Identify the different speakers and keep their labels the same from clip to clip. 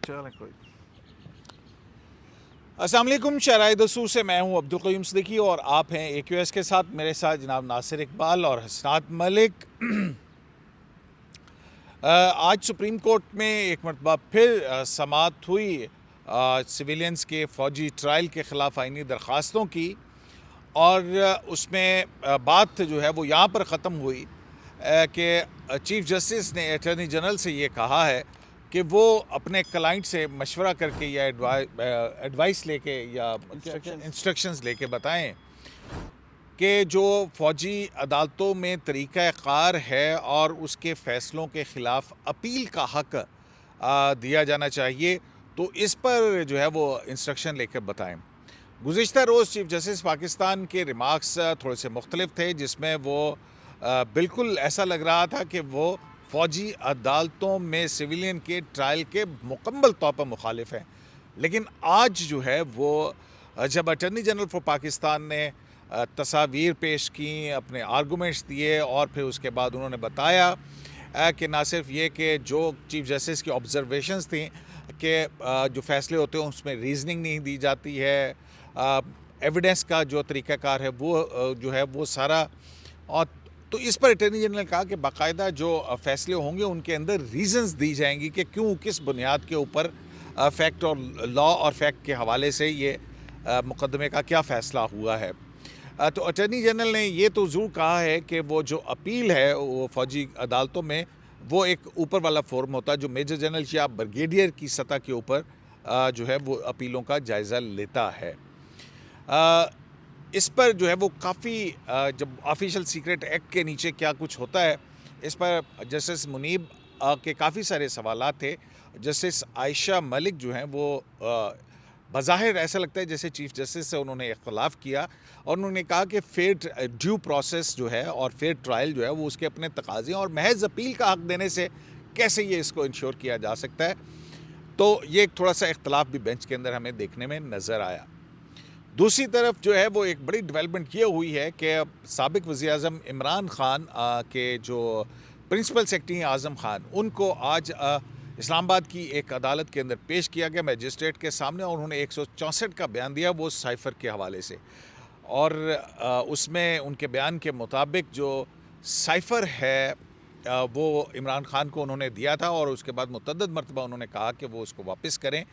Speaker 1: चलें कोई।
Speaker 2: अस्सलाम वालेकुम, शराय दसूर से मैं हूं अब्दुल क़य्यूम सिद्दीकी और आप हैं AQS के साथ। मेरे साथ जनाब नासिर इकबाल और हसनात मलिक। आज सुप्रीम कोर्ट में एक मरतबा फिर समाअत हुई सिविलियंस के फ़ौजी ट्रायल के ख़िलाफ़ आइनी दरख्वास्तों की, और उसमें बात जो है वो यहाँ पर ख़त्म हुई कि चीफ़ जस्टिस ने अटॉर्नी जनरल से ये कहा है कि वो अपने क्लाइंट से मशवरा करके या एडवाइस लेके या इंस्ट्रक्शंस लेके बताएं कि जो फ़ौजी अदालतों में तरीक़ाकार है और उसके फ़ैसलों के ख़िलाफ़ अपील का हक़ दिया जाना चाहिए, तो इस पर जो है वो इंस्ट्रक्शन लेकर बताएं। गुज़िश्ता रोज़ चीफ़ जस्टिस पाकिस्तान के रिमार्क्स थोड़े से मुख्तलिफ थे, जिसमें वो बिल्कुल ऐसा लग रहा था कि वो फ़ौजी अदालतों में सिविलियन के ट्रायल के मुकम्मल तौर पर मुखालिफ हैं। लेकिन आज जो है वो जब अटॉर्नी जनरल फॉर पाकिस्तान ने तस्वीर पेश की, अपने आर्गूमेंट्स दिए, और फिर उसके बाद उन्होंने बताया कि ना सिर्फ ये कि जो चीफ़ जस्टिस की ऑब्जर्वेशंस थी कि जो फ़ैसले होते हैं उसमें रीजनिंग नहीं दी जाती है, एविडेंस का जो तरीक़ाकार है वो जो है वो सारा, और तो इस पर अटॉर्नी जनरल ने कहा कि बाकायदा जो फ़ैसले होंगे उनके अंदर रीज़न्स दी जाएंगी कि क्यों, किस बुनियाद के ऊपर फ़ैक्ट और लॉ और फैक्ट के हवाले से ये मुकदमे का क्या फ़ैसला हुआ है। तो अटॉर्नी जनरल ने ये तो ज़रूर कहा है कि वो जो अपील है वो फ़ौजी अदालतों में वो एक ऊपर वाला फोरम होता है जो मेजर जनरल या ब्रिगेडियर की सतह के ऊपर जो है वो अपीलों का जायज़ा लेता है। इस पर जो है वो काफ़ी जब ऑफिशियल सीक्रेट एक्ट के नीचे क्या कुछ होता है, इस पर जस्टिस मुनीब के काफ़ी सारे सवालात थे। जस्टिस आयशा मलिक जो हैं वो बज़ाहिर ऐसा लगता है जैसे चीफ़ जस्टिस से उन्होंने इख्तलाफ किया, और उन्होंने कहा कि फेयर ड्यू प्रोसेस जो है और फेयर ट्रायल जो है वो उसके अपने तकाज़े हैं, और महज अपील का हक़ देने से कैसे ये इसको इंश्योर किया जा सकता है। तो ये एक थोड़ा सा इख्तलाफ भी बेंच के अंदर हमें देखने में नज़र आया। दूसरी तरफ जो है वो एक बड़ी डेवलपमेंट ये हुई है कि साबिक़ वज़ीर-ए-आज़म इमरान ख़ान के जो प्रिंसिपल सेक्रेटरी हैं आज़म ख़ान, उनको आज इस्लामाबाद की एक अदालत के अंदर पेश किया गया मजिस्ट्रेट के सामने, और उन्होंने 164 का बयान दिया वो साइफ़र के हवाले से, और उसमें उनके बयान के मुताबिक जो साइफ़र है वो इमरान ख़ान को उन्होंने दिया था, और उसके बाद मुतअद्दिद मरतबा उन्होंने कहा कि वो उसको वापस करें।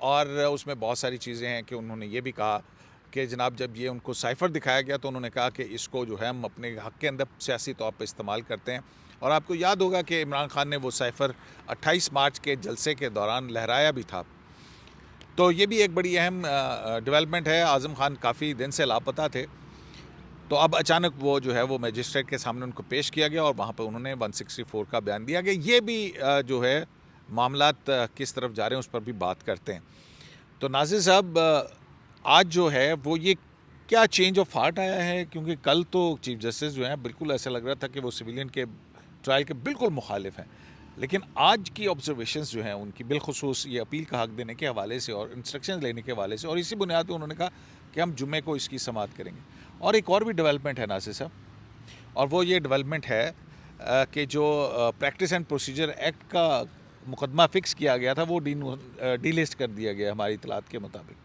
Speaker 2: और उसमें बहुत सारी चीज़ें हैं कि उन्होंने ये भी कहा कि जनाब जब ये उनको साइफ़र दिखाया गया तो उन्होंने कहा कि इसको जो है हम अपने हक़ के अंदर सियासी तौर पर इस्तेमाल करते हैं। और आपको याद होगा कि इमरान ख़ान ने वो साइफ़र 28 मार्च के जलसे के दौरान लहराया भी था। तो ये भी एक बड़ी अहम डेवलपमेंट है। आज़म ख़ान काफ़ी दिन से लापता थे, तो अब अचानक वो जो है वो मजिस्ट्रेट के सामने उनको पेश किया गया, और वहाँ पर उन्होंने 164 का बयान दिया गया। ये भी जो है मामलात किस तरफ जा रहे हैं उस पर भी बात करते हैं। तो नाज़िर साहब, आज जो है वो ये क्या चेंज ऑफ हार्ट आया है, क्योंकि कल तो चीफ़ जस्टिस जो हैं बिल्कुल ऐसा लग रहा था कि वो सिविलियन के ट्रायल के बिल्कुल मुखालिफ हैं, लेकिन आज की ऑब्जर्वेशंस जो हैं उनकी बिलखुसूस ये अपील का हक़ देने के हवाले से और इंस्ट्रक्शन लेने के हवाले से, और इसी बुनियाद पर उन्होंने कहा कि हम जुम्मे को इसकी समाअत करेंगे। और एक और भी डेवलपमेंट है नासिर साहब, और वो ये डेवलपमेंट है कि जो प्रैक्टिस एंड प्रोसीजर एक्ट का मुकदमा फ़िक्स किया गया था वो डीलिस्ट कर दिया गया हमारी इतलात के मुताबिक।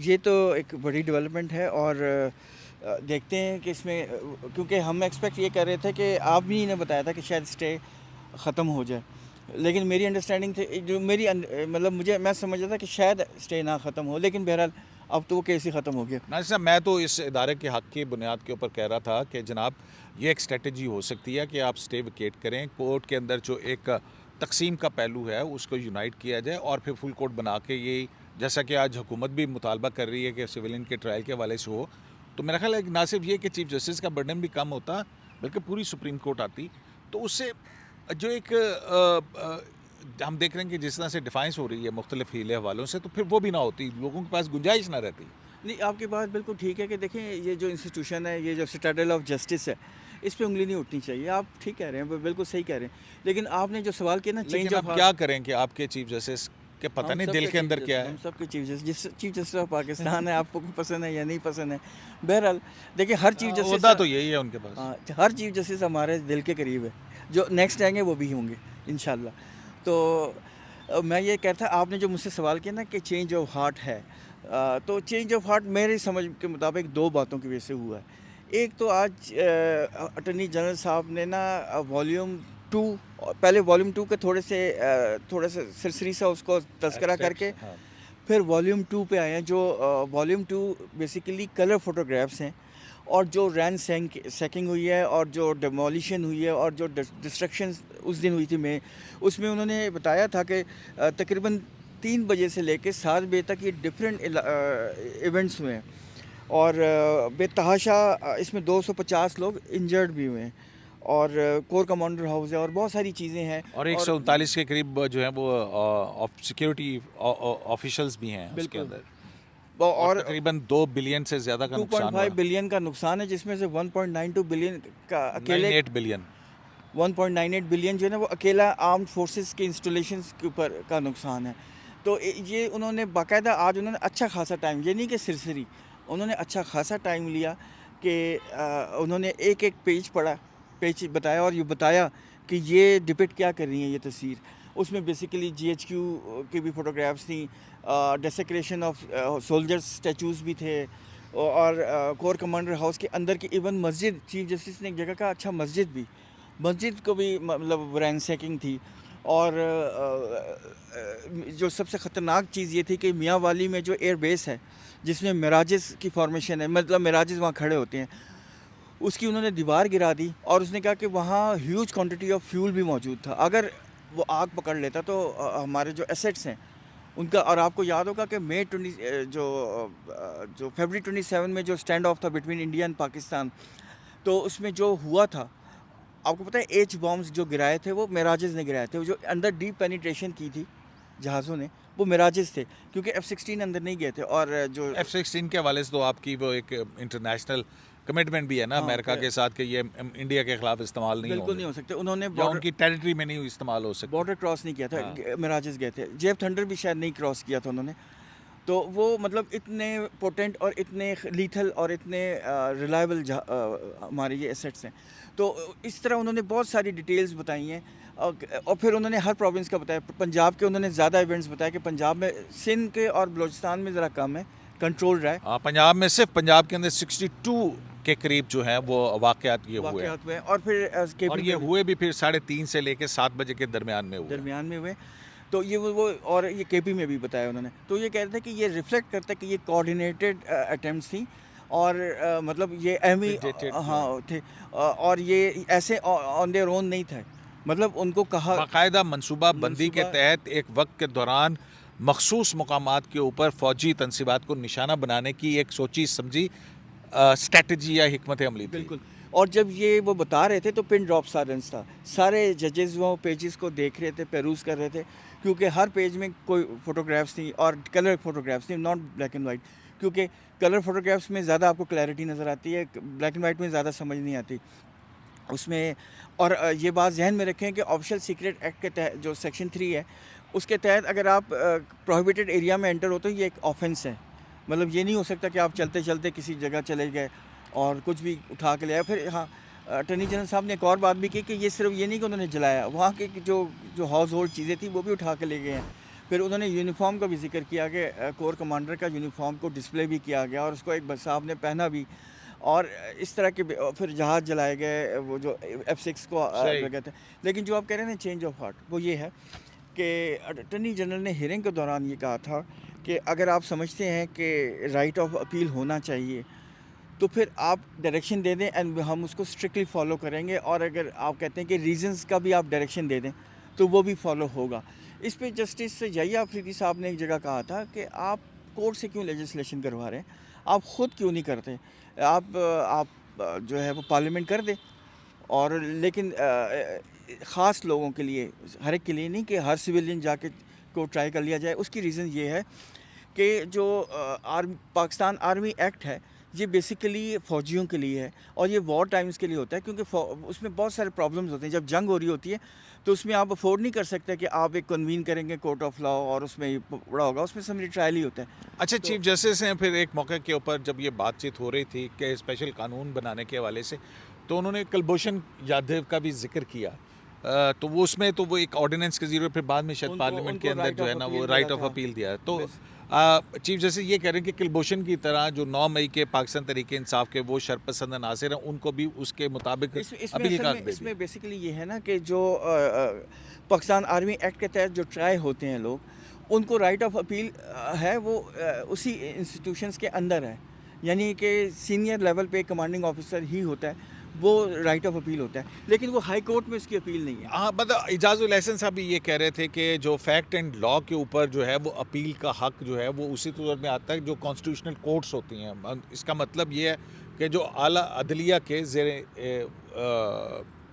Speaker 3: ये तो एक बड़ी डेवलपमेंट है, और देखते हैं कि इसमें क्योंकि हम एक्सपेक्ट ये कर रहे थे कि आप भी ने बताया था कि शायद स्टे ख़त्म हो जाए, लेकिन मेरी अंडरस्टैंडिंग थी जो मेरी मतलब मैं समझ रहा था कि शायद स्टे ना ख़त्म हो, लेकिन बहरहाल अब तो वो केस ही ख़त्म हो गया।
Speaker 2: नाज़िर साहब, मैं तो इस इदारे के हक़ की बुनियाद के ऊपर कह रहा था कि जनाब ये एक स्ट्रेटजी हो सकती है कि आप स्टे विकेट करें, कोर्ट के अंदर जो एक तकसीम का पहलू है उसको यूनाइट किया जाए, और फिर फुल कोर्ट बना के ये, जैसा कि आज हुकूमत भी मुतालबा कर रही है कि सिविलियन के ट्रायल के हवाले से हो, तो मेरा ख्याल है कि ना सिर्फ ये कि चीफ़ जस्टिस का बर्डन भी कम होता बल्कि पूरी सुप्रीम कोर्ट आती, तो उससे जो एक हम देख रहे हैं कि जिस तरह से डिफाइंस हो रही है मुख्तलिफ हीले हवालों से, तो फिर वो भी ना होती, लोगों के पास गुंजाइश ना रहती।
Speaker 3: नहीं, आपकी बात बिल्कुल ठीक है कि देखें ये जो इंस्टीट्यूशन है, ये जो सिटाडेल ऑफ जस्टिस है, इस पे उंगली नहीं उठनी चाहिए। आप ठीक कह रहे हैं, बिल्कुल सही कह रहे हैं, लेकिन आपने जो सवाल किया ना चेंज ऑफ
Speaker 2: आप क्या करें कि आपके चीफ जस्टिस के पता नहीं दिल के अंदर क्या है।
Speaker 3: हम सब के चीफ जस्टिस ऑफ पाकिस्तान है, आपको पसंद है या नहीं पसंद है, बहरहाल देखिए हर चीफ जस्टिस
Speaker 2: मुद्दा तो यही है उनके पास।
Speaker 3: हाँ, हर चीफ जस्टिस हमारे दिल के करीब है, जो नेक्स्ट आएंगे वो भी होंगे इंशाल्लाह। तो मैं ये कहता आपने जो मुझसे सवाल किया ना कि चेंज ऑफ हार्ट है, तो चेंज ऑफ हार्ट मेरी समझ के मुताबिक दो बातों की वजह से हुआ है। एक तो आज अटॉर्नी जनरल साहब ने ना वॉल्यूम टू, पहले वॉल्यूम टू के थोड़े से सरसरी सा उसको तस्करा करके
Speaker 2: एक्सेप्ट, हाँ।
Speaker 3: फिर वॉल्यूम टू पे आए हैं, जो volume two basically colour photographs हैं, और जो रैन सैकिंग हुई है और जो डिमोलिशन हुई है और जो डिस्ट्रक्शन उस दिन हुई थी मैं उसमें उन्होंने बताया था कि तकरीबन 3 बजे से लेकर 7 बजे तक ये डिफरेंट इवेंट्स हुए हैं, और बेतहाशा इसमें 250 लोग इंजर्ड भी हुए हैं, और कोर कमांडर हाउस है और बहुत सारी चीज़ें हैं।
Speaker 2: और 139 के करीब जो है वो सिक्योरिटी ऑफिशियल्स भी हैं उसके
Speaker 3: बिल्कुल।
Speaker 2: अंदर, और
Speaker 3: और
Speaker 2: तकरीबन 2 बिलियन से ज़्यादा का नुकसान
Speaker 3: 2.5
Speaker 2: हुआ।
Speaker 3: बिलियन का नुकसान है, जिसमें से 1.92 बिलियन का अकेले
Speaker 2: 98 बिलियन।
Speaker 3: 1.98 बिलियन जो है ना वो अकेला आर्म्ड फोर्सेस के इंस्टॉलेशंस के ऊपर का नुकसान है। तो ये उन्होंने बाकायदा आज उन्होंने अच्छा खासा टाइम, ये नहीं कि सिरसिरी, उन्होंने अच्छा खासा टाइम लिया कि उन्होंने एक एक पेज पढ़ा, पेज बताया, और ये बताया कि ये डिपिक्ट क्या कर रही है ये तस्वीर। उसमें बेसिकली GHQ की भी फ़ोटोग्राफ्स थी, डेसेक्रेशन ऑफ सोल्जर्स स्टैचूज़ भी थे, और कोर कमांडर हाउस के अंदर की इवन मस्जिद, चीफ जस्टिस ने एक जगह का अच्छा मस्जिद को भी मतलब रैनसैकिंग थी। और जो सबसे ख़तरनाक चीज़ ये थी कि मियाँ वाली में जो एयर बेस है जिसमें मिराजेस की फॉर्मेशन है, मतलब मिराजेस वहाँ खड़े होते हैं, उसकी उन्होंने दीवार गिरा दी, और उसने कहा कि वहाँ ह्यूज क्वांटिटी ऑफ फ्यूल भी मौजूद था, अगर वो आग पकड़ लेता तो हमारे जो एसेट्स हैं उनका। और आपको याद होगा कि मई 20 जो फरवरी 27 में जो स्टैंड ऑफ था बिटवीन इंडिया एंड पाकिस्तान, तो उसमें जो हुआ था, आपको पता है H बॉम्ब्स जो गिराए थे वो मिराजेस ने गिराए थे, वो जो अंदर डीप पेनिट्रेशन की थी जहाज़ों ने, वो मिराजेस थे, क्योंकि F-16 अंदर नहीं गए थे। और जो
Speaker 2: F-16 के हवाले से तो आपकी वो एक इंटरनेशनल कमिटमेंट भी है ना
Speaker 3: हाँ,
Speaker 2: अमेरिका के साथ कि ये इंडिया के खिलाफ इस्तेमाल नहीं
Speaker 3: बिल्कुल नहीं
Speaker 2: होंगे,
Speaker 3: हो सकते, उन्होंने
Speaker 2: या उनकी टेरिटरी में नहीं इस्तेमाल हो सकते।
Speaker 3: बॉर्डर क्रॉस नहीं किया था,
Speaker 2: हाँ।
Speaker 3: मिराजेस गए थे, जेफ थंडर भी शायद नहीं क्रॉस किया था उन्होंने। तो वो मतलब इतने पोटेंट और इतने लीथल और इतने रिलायबल हमारे ये एसेट्स हैं। तो इस तरह उन्होंने बहुत सारी डिटेल्स बताई हैं, और फिर उन्होंने हर प्रोविंस का बताया। पंजाब के उन्होंने ज़्यादा इवेंट्स बताया कि पंजाब में, सिंध के और बलूचिस्तान में ज़रा कम है, कंट्रोल रहा है।
Speaker 2: पंजाब में सिर्फ पंजाब के अंदर 62 के करीब जो है वो वाक़यात ये हुए हैं।
Speaker 3: वाक़यात हुए हैं, और फिर
Speaker 2: और ये हुए भी फिर 3:30 से लेकर 7 बजे के दरमियान में हुए।
Speaker 3: दरमियान में हुए। तो ये वो और ये KP में भी बताया उन्होंने। तो ये कह रहे थे कि ये रिफ्लेक्ट करता है कि ये कोऑर्डिनेटेड अटेम्प्ट्स थी, और मतलब ये अहमी हाँ थे, और ये ऐसे ऑन देयर ओन नहीं थे, मतलब उनको कहा
Speaker 2: बाकायदा मनसूबा बंदी के तहत एक वक्त के दौरान मखसूस मकामात के ऊपर फ़ौजी तनसीबात को निशाना बनाने की एक सोची समझी स्ट्रेटजी या हिकमत अमली थी।
Speaker 3: बिल्कुल। और जब ये वो बता रहे थे तो पिन ड्रॉप साइलेंस था, सारे जजेस वो पेजेस को देख रहे थे, पेरूज कर रहे थे, क्योंकि हर पेज में कोई फ़ोटोग्राफ्स थी, और कलर फ़ोटोग्राफ्स थी, नॉट ब्लैक एंड वाइट, क्योंकि कलर फ़ोटोग्राफ्स में ज़्यादा आपको क्लैरिटी नज़र आती है, ब्लैक एंड वाइट में ज़्यादा समझ नहीं आती उसमें। और ये बात जहन में रखें कि ऑफिशियल सीक्रेट एक्ट के तहत जो सेक्शन 3 है, उसके तहत अगर आप प्रोहिबिटेड एरिया में एंटर होते हो, ये एक ऑफेंस है। मतलब ये नहीं हो सकता कि आप चलते चलते किसी जगह चले गए और कुछ भी उठा के ले आए। फिर हाँ, अटॉर्नी जनरल साहब ने एक और बात भी की कि ये सिर्फ ये नहीं कि उन्होंने जलाया, वहाँ के जो हाउस होल्ड चीज़ें थी वो भी उठा के ले गए हैं। फिर उन्होंने यूनिफॉर्म का भी जिक्र किया कि कोर कमांडर का यूनिफॉर्म को डिस्प्ले भी किया गया, और उसको एक बस साहब ने पहना भी, और इस तरह के फिर जहाज़ जलाए गए, वो जो F-6 को गए थे। लेकिन जो आप कह रहे हैं चेंज ऑफ हार्ट, वो ये है कि अटॉर्नी जनरल ने हियरिंग के दौरान ये कहा था कि अगर आप समझते हैं कि राइट ऑफ अपील होना चाहिए, तो फिर आप डायरेक्शन दे दें एंड हम उसको स्ट्रिक्टली फॉलो करेंगे, और अगर आप कहते हैं कि रीजंस का भी आप डायरेक्शन दे दें तो वो भी फॉलो होगा। इस पे जस्टिस याहिया अफरीदी साहब ने एक जगह कहा था कि आप कोर्ट से क्यों लेजिस्लेशन करवा रहे हैं, आप ख़ुद क्यों नहीं करते, आप जो है वो पार्लियामेंट कर दें। और लेकिन ख़ास लोगों के लिए, हर एक के लिए नहीं कि हर सिविलियन जाके को ट्राई कर लिया जाए। उसकी रीज़न ये है कि जो पाकिस्तान आर्मी एक्ट है, ये बेसिकली फ़ौजियों के लिए है, और ये वॉर टाइम्स के लिए होता है, क्योंकि उसमें बहुत सारे प्रॉब्लम्स होते हैं। जब जंग हो रही होती है तो उसमें आप अफोर्ड नहीं कर सकते कि आप एक कन्वीन करेंगे कोर्ट ऑफ लॉ और उसमें बड़ा होगा, उसमें समरी ट्रायल ही होता है।
Speaker 2: अच्छा, चीफ जस्टिस हैं फिर एक मौके के ऊपर जब ये बातचीत हो रही थी कि स्पेशल कानून बनाने के हवाले से, तो उन्होंने कुलभूषण जाधव का भी जिक्र किया तो वो उसमें तो वो एक ऑर्डिनेंस के ज़रिए फिर बाद में शायद
Speaker 3: उनको
Speaker 2: पार्लियामेंट के
Speaker 3: उनको
Speaker 2: अंदर
Speaker 3: right
Speaker 2: जो
Speaker 3: of
Speaker 2: है ना वो
Speaker 3: appeal
Speaker 2: राइट
Speaker 3: मिला
Speaker 2: ऑफ
Speaker 3: था।
Speaker 2: अपील दिया है। तो
Speaker 3: बस।
Speaker 2: चीफ जस्टिस ये कह रहे हैं कि कुलभूषण की तरह जो 9 मई के पाकिस्तान तहरीक इंसाफ के वो शरपसंद नासिर हैं, उनको भी उसके मुताबिक
Speaker 3: इसमें
Speaker 2: अपील
Speaker 3: असल
Speaker 2: का हक
Speaker 3: में
Speaker 2: दे
Speaker 3: इसमें
Speaker 2: दिया।
Speaker 3: बेसिकली ये है ना कि जो पाकिस्तान आर्मी एक्ट के तहत जो ट्राई होते हैं लोग, उनको राइट ऑफ अपील है, वो उसी इंस्टीट्यूशंस के अंदर है, यानी कि सीनियर लेवल पे कमांडिंग ऑफिसर ही होता है, वो राइट ऑफ अपील होता है, लेकिन वो हाई कोर्ट में उसकी अपील नहीं है।
Speaker 2: हाँ, मतलब इजाजुल एहसन साहब भी ये कह रहे थे कि जो फैक्ट एंड लॉ के ऊपर जो है वो अपील का हक जो है वो उसी तौर में आता है जो कॉन्स्टिट्यूशनल कोर्ट्स होती हैं। इसका मतलब ये है कि जो आला अदलिया के ज़ेरे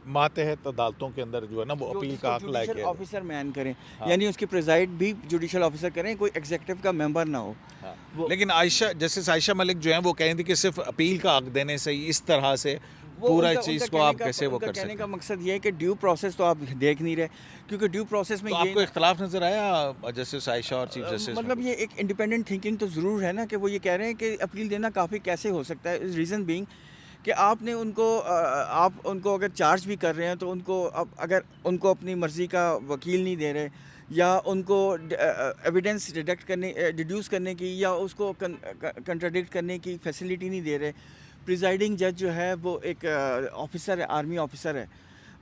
Speaker 2: मातहत अदालतों के अंदर जो है ना वो अपील का हक लायक
Speaker 3: जुडिशल
Speaker 2: है।
Speaker 3: ऑफिसर मैन करें,
Speaker 2: हाँ।
Speaker 3: यानी उसकी प्रिजाइड भी जुडिशल ऑफिसर करें, कोई एग्जीक्यूटिव का मेंबर ना हो।
Speaker 2: हाँ।
Speaker 3: वो-
Speaker 2: लेकिन जस्टिस आयशा मलिक जो है वो कह रही थी कि सिर्फ अपील का हक देने से ही इस तरह से
Speaker 3: वो
Speaker 2: पूरा
Speaker 3: उनका-
Speaker 2: चीज़
Speaker 3: उनका
Speaker 2: को
Speaker 3: कहने
Speaker 2: आप
Speaker 3: का-
Speaker 2: कैसे वो
Speaker 3: उनका
Speaker 2: कर
Speaker 3: कहने
Speaker 2: सकते
Speaker 3: का
Speaker 2: हैं।
Speaker 3: मकसद ये है कि ड्यू प्रोसेस तो आप देख नहीं रहे, क्योंकि ड्यू प्रोसेस में
Speaker 2: तो
Speaker 3: ये
Speaker 2: आपको इख्तलाफ नज़र आया जस्टिस आयशा और चीफ जस्टिस में?
Speaker 3: मतलब ये एक इंडिपेंडेंट थिंकिंग तो ज़रूर है ना, कि वो ये कह रहे हैं कि अपील देना काफ़ी कैसे हो सकता है। रीज़न बीइंग कि आपने उनको आप उनको अगर चार्ज भी कर रहे हैं, तो उनको अब अगर उनको अपनी मर्ज़ी का वकील नहीं दे रहे, या उनको एविडेंस डिड्यूस करने की या उसको कंट्राडिक्ट करने की फैसिलिटी नहीं दे रहे। प्रिजाइडिंग जज जो है वो एक ऑफिसर है, आर्मी ऑफिसर है,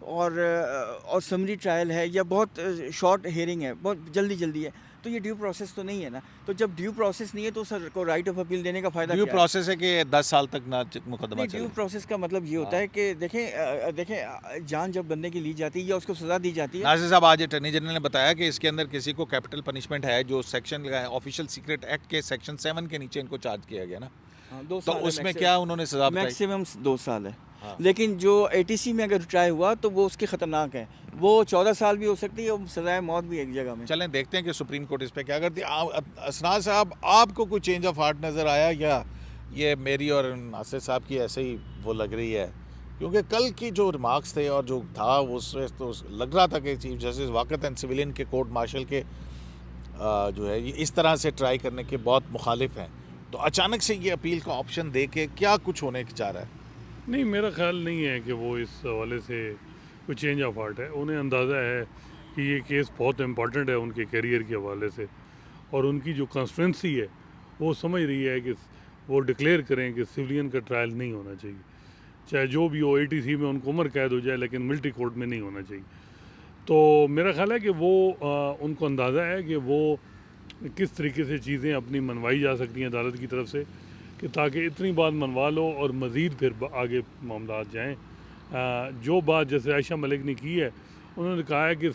Speaker 3: और समरी ट्रायल है, या बहुत शॉर्ट हियरिंग है, बहुत जल्दी है, तो ये ड्यू प्रोसेस तो नहीं है ना। तो जब ड्यू प्रोसेस नहीं है तो सर को राइट ऑफ अपील देने का फ़ायदा
Speaker 2: ड्यू
Speaker 3: क्या है?
Speaker 2: प्रोसेस है कि 10 साल तक ना मुकदमा
Speaker 3: नहीं,
Speaker 2: चले।
Speaker 3: ड्यू प्रोसेस का मतलब ये होता है कि देखें जान जब बंदे की ली जाती है या उसको सज़ा दी जाती है।
Speaker 2: नासिर साहब, आज अटर्नी जनरल ने बताया कि इसके अंदर किसी को कैपिटल पनिशमेंट है जो सेक्शन ऑफिशियल सीक्रेट एक्ट के सेक्शन 7 के नीचे इनको चार्ज किया गया ना,
Speaker 3: हाँ, 2
Speaker 2: तो
Speaker 3: साल है
Speaker 2: उसमें क्या उन्होंने सजा बताई?
Speaker 3: मैक्सिमम 2 साल है।
Speaker 2: हाँ।
Speaker 3: लेकिन जो एटीसी में अगर ट्राई हुआ तो वो उसके ख़तरनाक है, वो 14 साल भी हो सकती है, और सजाए मौत भी एक जगह में।
Speaker 2: चलें देखते हैं कि सुप्रीम कोर्ट इस पे क्या करती है। असनाद साहब, आपको कोई चेंज ऑफ हार्ट नज़र आया, या ये मेरी और नासिर साहब की ऐसे ही वो लग रही है? क्योंकि कल की जो रिमार्क्स थे और जो था उसमें तो लग रहा था कि चीफ जस्टिस वाक़तन सिविलियन के कोर्ट मार्शल के जो है ये इस तरह से ट्राई करने के बहुत मुखालिफ हैं, तो अचानक से ये अपील का ऑप्शन दे के क्या कुछ होने की चाह रहा है?
Speaker 1: नहीं, मेरा ख्याल नहीं है कि वो इस हवाले से कोई चेंज ऑफ हार्ट है। उन्हें अंदाज़ा है कि ये केस बहुत इम्पॉर्टेंट है उनके करियर के हवाले से, और उनकी जो कॉन्स्टिट्यूंसी है वो समझ रही है कि वो डिक्लेयर करें कि सिविलियन का ट्रायल नहीं होना चाहिए, चाहे जो भी हो। एटीसी में उनको उम्र कैद हो जाए, लेकिन मिलिट्री कोर्ट में नहीं होना चाहिए। तो मेरा ख्याल है कि वो उनको अंदाज़ा है कि वो किस तरीके से चीज़ें अपनी मनवाई जा सकती हैं अदालत की तरफ से, कि ताकि इतनी बात मनवा लो और मज़ीद फिर आगे मामला जाएँ। जो बात जैसे आयशा मलिक ने की है, उन्होंने कहा है कि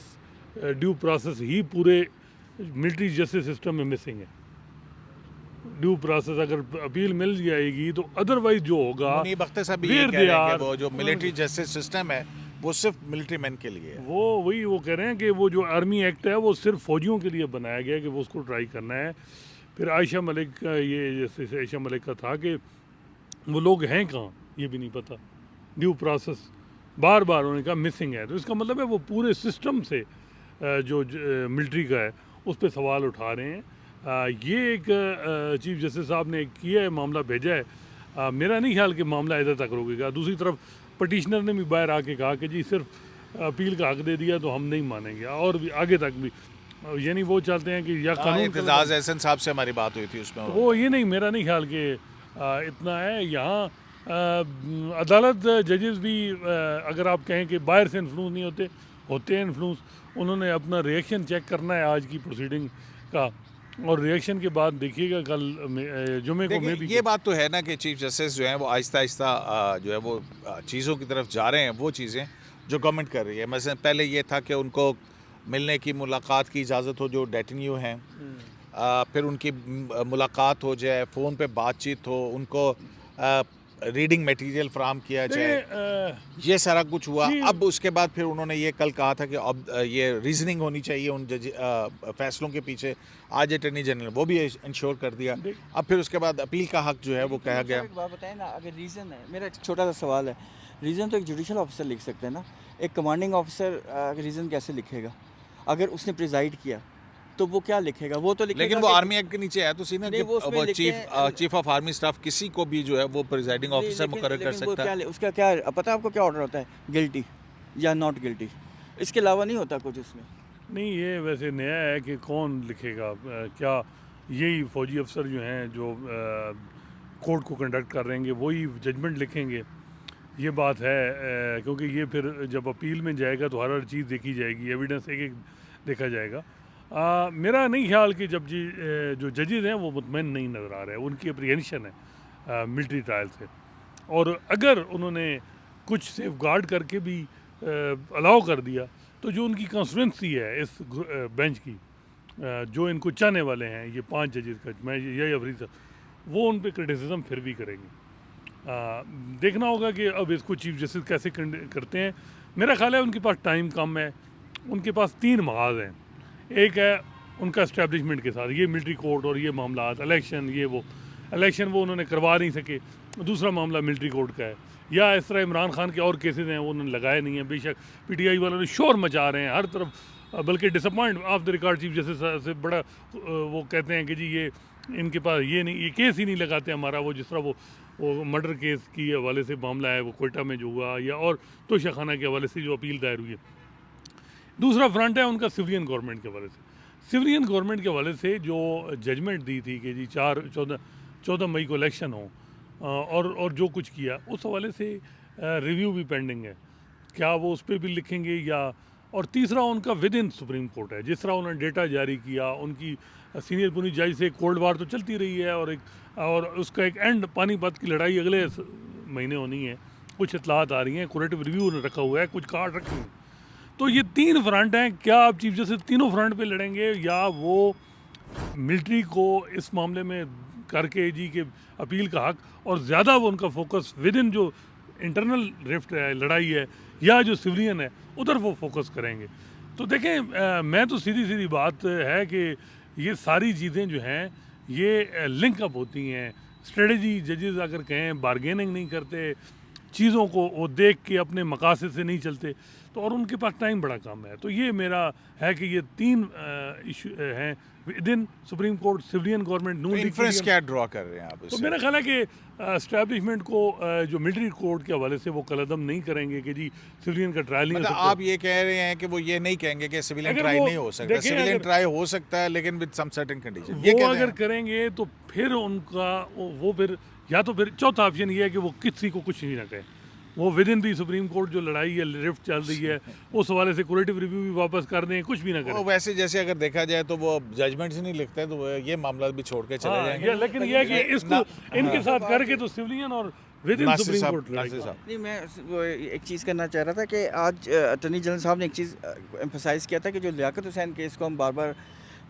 Speaker 1: ड्यू प्रोसेस ही पूरे मिलिट्री जस्टिस सिस्टम में मिसिंग है। ड्यू प्रोसेस अगर अपील मिल जाएगी तो अदरवाइज जो होगा
Speaker 2: मुनीब अख्तर साहब भी ये
Speaker 1: where
Speaker 2: कह
Speaker 1: they
Speaker 2: रहे हैं कि
Speaker 1: are,
Speaker 2: वो जो मिलिट्री जस्टिस सिस्टम है वो सिर्फ मिलिट्री मैन के लिए है।
Speaker 1: वो कह रहे हैं कि वो जो आर्मी एक्ट है वो सिर्फ फौजियों के लिए बनाया गया है कि वो उसको ट्राई करना है। फिर आयशा मलिक का ये जैसे आयशा मलिक का था कि वो लोग हैं कहाँ ये भी नहीं पता। ड्यू प्रोसेस बार बार उन्होंने कहा मिसिंग है, तो इसका मतलब है वो पूरे सिस्टम से जो मिलिट्री का है उस पर सवाल उठा रहे हैं। ये एक चीफ जस्टिस साहब ने किया है, मामला भेजा है। मेरा नहीं ख्याल कि मामला इधर तक रुकेगा। दूसरी तरफ पटिशनर ने भी बाहर आके कहा कि जी सिर्फ अपील का हक दे दिया तो हम नहीं मानेंगे, और भी आगे तक भी, यानी वो चाहते हैं कि या कानून
Speaker 2: इत्तेजाज़ एहसन साहब से हमारी बात हुई थी उसमें
Speaker 1: वो ये नहीं, मेरा नहीं ख्याल कि इतना है। यहाँ अदालत जजेस भी अगर आप कहें कि बाहर से इन्फ्लुएंस नहीं होते हैं इन्फ्लुएंस। उन्होंने अपना रिएक्शन चेक करना है आज की प्रोसीडिंग का, और रिएक्शन के बाद देखिएगा कल जुमे को मैं भी
Speaker 2: ये बात तो है ना कि चीफ जस्टिस जो है वो आहिस्ता आहिस्ता जो है वो चीज़ों की तरफ जा रहे हैं, वो चीज़ें जो गवर्नमेंट कर रही है। मसलन पहले ये था कि उनको मिलने की मुलाकात की इजाज़त हो जो डेटेन्यू हैं, फिर उनकी मुलाकात हो जाए, फ़ोन पे बातचीत हो, उनको रीडिंग मटेरियल फराहम किया जाए, ये सारा कुछ हुआ। अब उसके बाद फिर उन्होंने ये कल कहा था कि अब ये रीजनिंग होनी चाहिए उन फैसलों के पीछे। आज अटर्नी जनरल वो भी इंश्योर कर दिया। अब फिर उसके बाद अपील का हक जो है वो कहा गया।
Speaker 3: एक बात बताएं ना, अगर रीज़न है, मेरा एक छोटा सा सवाल है, रीज़न तो एक जुडिशल ऑफिसर लिख सकते हैं ना, एक कमांडिंग ऑफिसर रीज़न कैसे लिखेगा? अगर उसने प्रिजाइड किया तो वो क्या लिखेगा? वो तो लिखेगा,
Speaker 2: लेकिन वो आर्मी एक्ट के नीचे है तो सीना कि
Speaker 3: वो उसमें
Speaker 2: वो
Speaker 3: लिखते हैं,
Speaker 2: चीफ ऑफ आर्मी स्टाफ किसी को भी जो है वो प्रिजाइडिंग ऑफिसर मुकर्रर कर सकता है।
Speaker 3: उसका क्या पता है आपको क्या ऑर्डर होता है? गिल्टी या नॉट गिल्टी। इसके अलावा नहीं होता कुछ उसमें?
Speaker 1: नहीं, ये वैसे नया है कि कौन लिखेगा, क्या यही फौजी अफसर जो हैं जो कोर्ट को कंडक्ट कर रहे हैं वही जजमेंट लिखेंगे? ये बात है, क्योंकि ये फिर जब अपील में जाएगा तो हर चीज़ देखी जाएगी, एविडेंस एक एक देखा जाएगा। मेरा नहीं ख्याल कि जब जो जजेज़ हैं वो मुतमईन नहीं नज़र आ रहे हैं, उनकी अप्रीहेंशन है मिलिट्री ट्रायल से। और अगर उन्होंने कुछ सेफ गार्ड करके भी अलाउ कर दिया तो जो उनकी कॉन्स्टिट्यूंसी है इस बेंच की, जो इनको चाहने वाले हैं ये 5 जजेस का, मैं यही अफरी साहब, वो उन पर क्रिटिसिज्म फिर भी करेंगे। देखना होगा कि अब इसको चीफ जस्टिस कैसे करते हैं। मेरा ख्याल है उनके पास टाइम कम है, उनके पास 3 महाज हैं। एक है उनका इस्टेब्लिशमेंट के साथ, ये मिलिट्री कोर्ट और ये मामला इलेक्शन, इलेक्शन वो उन्होंने करवा नहीं सके। दूसरा मामला मिलिट्री कोर्ट का है, या इस तरह इमरान खान के और केसेस हैं वो उन्होंने लगाए नहीं हैं। बेशक पीटीआई वालों ने शोर मचा रहे हैं हर तरफ, बल्कि disappoint of the record chief justice से बड़ा वो कहते हैं कि जी ये इनके पास ये नहीं, ये केस ही नहीं लगाते हमारा। वो जिस तरह वो मर्डर केस की हवाले से मामला है वो कोयटा में जो हुआ, या और तोशा खाना के हवाले से जो अपील दायर हुई है। दूसरा फ्रंट है उनका सिविलियन गवर्नमेंट के हवाले से। सिविलियन गवर्नमेंट के हवाले से जो जजमेंट दी थी कि जी 14 मई को इलेक्शन हो, और जो कुछ किया उस हवाले से रिव्यू भी पेंडिंग है, क्या वो उस पर भी लिखेंगे या। और तीसरा उनका विद इन सुप्रीम कोर्ट है, जिस तरह उन्होंने डेटा जारी किया, उनकी सीनियर पुलिस जज से कोल्ड वार तो चलती रही है, और उसका एक एंड पानीपत की लड़ाई अगले महीने होनी है। कुछ इतलात आ रही हैं, कुरेटिव रिव्यू रखा हुआ है, कुछ कार्ड रखे हुए हैं। तो ये 3 फ्रंट हैं, क्या आप चीफ जस्टिस तीनों फ्रंट पे लड़ेंगे, या वो मिलिट्री को इस मामले में करके जी के अपील का हक, और ज़्यादा वो उनका फोकस विद इन जो इंटरनल रिफ्ट है, लड़ाई है, या जो सिविलियन है उधर वो फोकस करेंगे। तो देखें, मैं तो सीधी बात है कि ये सारी चीज़ें जो हैं ये लिंक अप होती हैं। स्ट्रेटजी जजेस अगर कहें, बारगेनिंग नहीं करते, चीज़ों को वो देख के अपने मकासद से नहीं चलते, तो और उनके पास टाइम बड़ा कम है। तो ये मेरा है कि ये 3 इशू हैं with in supreme court, civilian government, Noon league.
Speaker 2: Influence क्या ड्रॉ कर रहे हैं आप
Speaker 1: तो
Speaker 2: इससे?
Speaker 1: मेरा ख्याल है कि एस्टैब्लिशमेंट को जो मिलिट्री कोर्ट के हवाले से वो कलदम नहीं करेंगे कि जी सिविलियन का ट्रायल नहीं हो
Speaker 2: मतलब
Speaker 1: सकता।
Speaker 2: आप ये कह रहे हैं कि वो ये नहीं कहेंगे कि सिविलियन
Speaker 1: अगर
Speaker 2: ट्राई
Speaker 1: वो
Speaker 2: नहीं हो सकता,
Speaker 1: देखें,
Speaker 2: सिविलियन
Speaker 1: अगर-
Speaker 2: ट्राई हो सकता है लेकिन विद सम सर्टेन कंडीशन, ये
Speaker 1: वो
Speaker 2: कह रहे
Speaker 1: अगर
Speaker 2: हैं।
Speaker 1: करेंगे तो फिर उनका वो फिर या तो फिर चौथा ऑप्शन ये है कि वो किसी को कुछ नहीं ना कहें, वो with in the supreme court जो लड़ाई है, रिफ्ट चल रही है, उस हवाले से कुरेटिव रिव्यू भी वापस कर दें, कुछ भी ना
Speaker 2: वो
Speaker 1: करें।
Speaker 2: वैसे जैसे अगर देखा जाए तो वो जजमेंट ही नहीं लिखते हैं, तो वो ये मामला भी छोड़ के चले
Speaker 1: हाँ,
Speaker 2: जाएंगे।
Speaker 1: लेकिन ये है कि इसको इनके साथ करके तो सिविलियन और विद इन
Speaker 2: नासिर
Speaker 1: सुप्रीम
Speaker 2: साहब,
Speaker 1: कोर्ट
Speaker 2: नासिर
Speaker 1: लड़ाई।
Speaker 2: साहब,
Speaker 3: नहीं, मैं वो एक चीज़ करना चाह रहा था कि आज अटॉर्नी जनरल साहब ने एक चीज़ एम्फसाइज़ किया था कि जो लियाकत हुसैन केस को हम बार बार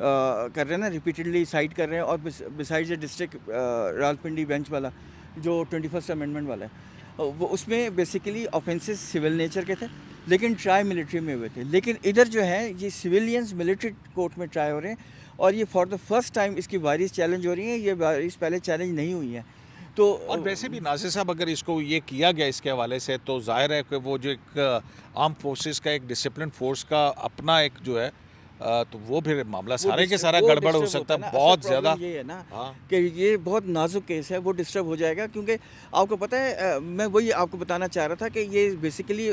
Speaker 3: कर रहे हैं ना, रिपीटेडली साइड कर रहे हैं, और बिसाइड्स डिस्ट्रिक्ट रावलपिंडी बेंच वाला जो 21st अमेंडमेंट वाला है, वो उसमें बेसिकली ऑफेंसेस सिविल नेचर के थे, लेकिन ट्राई मिलिट्री में हुए थे। लेकिन इधर जो है ये सिविलियंस मिलिट्री कोर्ट में ट्राई हो रहे हैं, और ये फॉर द फर्स्ट टाइम इसकी वारिस चैलेंज हो रही हैं। ये वारिस पहले चैलेंज नहीं हुई है। तो
Speaker 2: और वैसे भी नासिर साहब, अगर इसको ये किया गया इसके हवाले से, तो जाहिर है कि वो जो एक आर्म फोर्सेस का, एक डिसिप्लिन फोर्स का अपना एक जो है, तो वो फिर मामला सारे के सारा गड़बड़ हो सकता है, बहुत ज़्यादा।
Speaker 3: ये है ना
Speaker 2: हाँ।
Speaker 3: कि ये बहुत नाजुक केस है, वो डिस्टर्ब हो जाएगा। क्योंकि आपको पता है, मैं वही आपको बताना चाह रहा था कि ये बेसिकली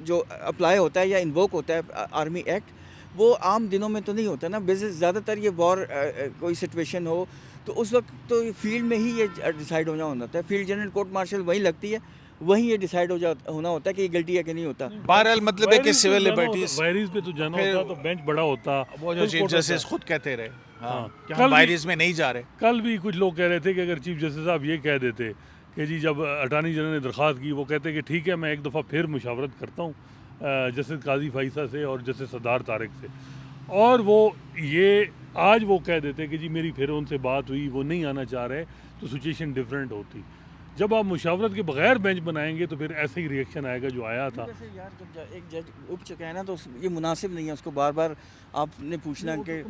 Speaker 3: जो अप्लाई होता है या इन्वोक होता है आर्मी एक्ट, वो आम दिनों में तो नहीं होता ना। ज़्यादातर ये वॉर कोई सिचुएशन हो तो उस वक्त तो फील्ड में ही ये डिसाइड होना होता है। फील्ड जनरल कोर्ट मार्शल वहीं लगती है, वहीं ये डिसाइड होना होता है कि ये गिल्टी है कि नहीं होता।
Speaker 2: बहरहाल मतलब है कि सिविल लिबर्टीज,
Speaker 1: वायरिस पे तो जाना
Speaker 2: फिर
Speaker 1: होता तो बेंच बड़ा होता।
Speaker 2: वो जो
Speaker 1: full
Speaker 2: चीफ
Speaker 1: court
Speaker 2: जस्टिस
Speaker 1: होता।
Speaker 2: खुद कहते रहे
Speaker 1: हाँ।
Speaker 2: कि
Speaker 1: कल
Speaker 2: हम
Speaker 1: भी-
Speaker 2: वायरिस में नहीं जा रहे।
Speaker 1: कल भी कुछ लोग कह रहे थे कि अगर चीफ जस्टिस साहब ये कह देते कि जी जब अटार्नी जनरल ने दरख्वास्त की, वो कहते कि ठीक है मैं एक दफ़ा फिर मुशावरत करता हूँ जस्टिस काजी फाइसा से और जस्टिस सरदार तारिक से, और वो ये आज वो कह देते कि जी मेरी फिर उनसे बात हुई, वो नहीं आना चाह रहे, तो सिचुएशन डिफरेंट होती। जब आप मुशावरत के बगैर बेंच बनाएंगे तो फिर ऐसे ही रिएक्शन आएगा जो आया था।
Speaker 3: वैसे यार, जब एक जज उग चुका है ना, तो ये मुनासिब नहीं है उसको बार बार आपने पूछना कि